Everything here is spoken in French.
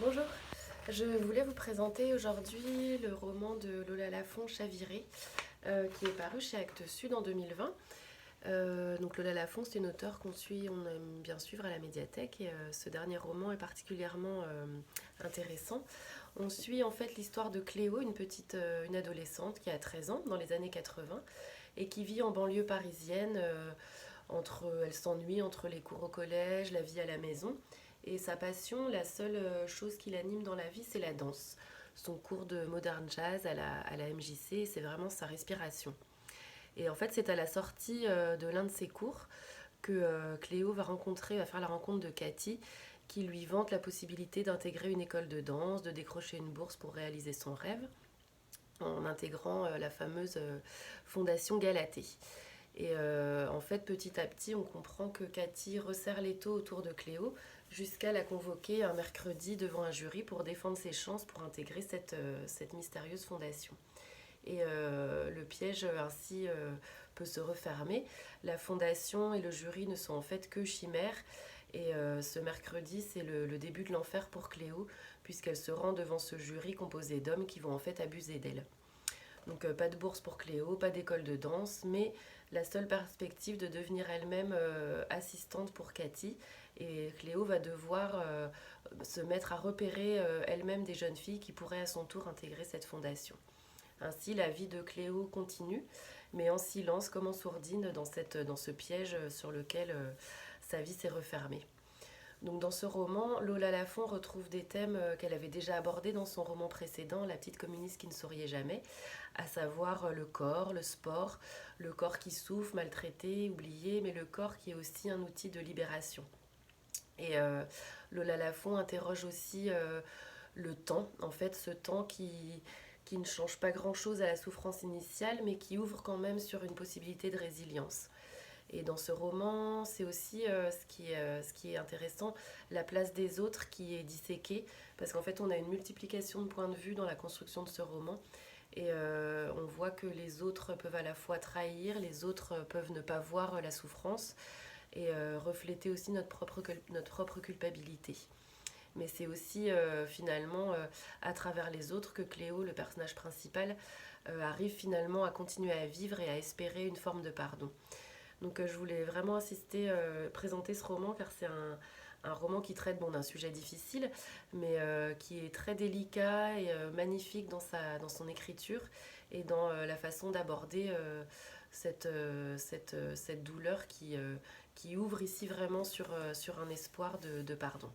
Bonjour, je voulais vous présenter aujourd'hui le roman de Lola Lafont, Chaviré, qui est paru chez Actes Sud en 2020. Donc Lola Lafont, c'est une auteure on aime bien suivre à la médiathèque et ce dernier roman est particulièrement intéressant. On suit en fait l'histoire de Cléo, une adolescente qui a 13 ans dans les années 80 et qui vit en banlieue parisienne. Elle s'ennuie entre les cours au collège, la vie à la maison. Et sa passion, la seule chose qui l'anime dans la vie, c'est la danse. Son cours de modern jazz à la MJC, c'est vraiment sa respiration. Et en fait, c'est à la sortie de l'un de ses cours que Cléo va faire la rencontre de Cathy, qui lui vante la possibilité d'intégrer une école de danse, de décrocher une bourse pour réaliser son rêve, en intégrant la fameuse fondation Galatée. Et en fait, petit à petit, on comprend que Cathy resserre l'étau autour de Cléo jusqu'à la convoquer un mercredi devant un jury pour défendre ses chances pour intégrer cette mystérieuse fondation. Et le piège ainsi peut se refermer. La fondation et le jury ne sont en fait que chimères. Et ce mercredi, c'est le début de l'enfer pour Cléo, puisqu'elle se rend devant ce jury composé d'hommes qui vont en fait abuser d'elle. Donc pas de bourse pour Cléo, pas d'école de danse, mais la seule perspective de devenir elle-même assistante pour Cathy. Et Cléo va devoir se mettre à repérer elle-même des jeunes filles qui pourraient à son tour intégrer cette fondation. Ainsi, la vie de Cléo continue, mais en silence, comme en sourdine, dans ce piège sur lequel sa vie s'est refermée. Donc dans ce roman, Lola Lafont retrouve des thèmes qu'elle avait déjà abordés dans son roman précédent, La petite communiste qui ne souriait jamais, à savoir le corps, le sport, le corps qui souffre, maltraité, oublié, mais le corps qui est aussi un outil de libération. Et Lola Lafont interroge aussi le temps, en fait ce temps qui ne change pas grand-chose à la souffrance initiale, mais qui ouvre quand même sur une possibilité de résilience. Et dans ce roman, c'est aussi ce qui est intéressant, la place des autres qui est disséquée, parce qu'en fait, on a une multiplication de points de vue dans la construction de ce roman. Et on voit que les autres peuvent à la fois trahir, les autres peuvent ne pas voir la souffrance et refléter aussi notre propre culpabilité. Mais c'est aussi finalement à travers les autres que Cléo, le personnage principal, arrive finalement à continuer à vivre et à espérer une forme de pardon. Donc je voulais vraiment présenter ce roman car c'est un roman qui traite d'un sujet difficile, mais qui est très délicat et magnifique dans son écriture et dans la façon d'aborder cette douleur qui ouvre ici vraiment sur un espoir de pardon.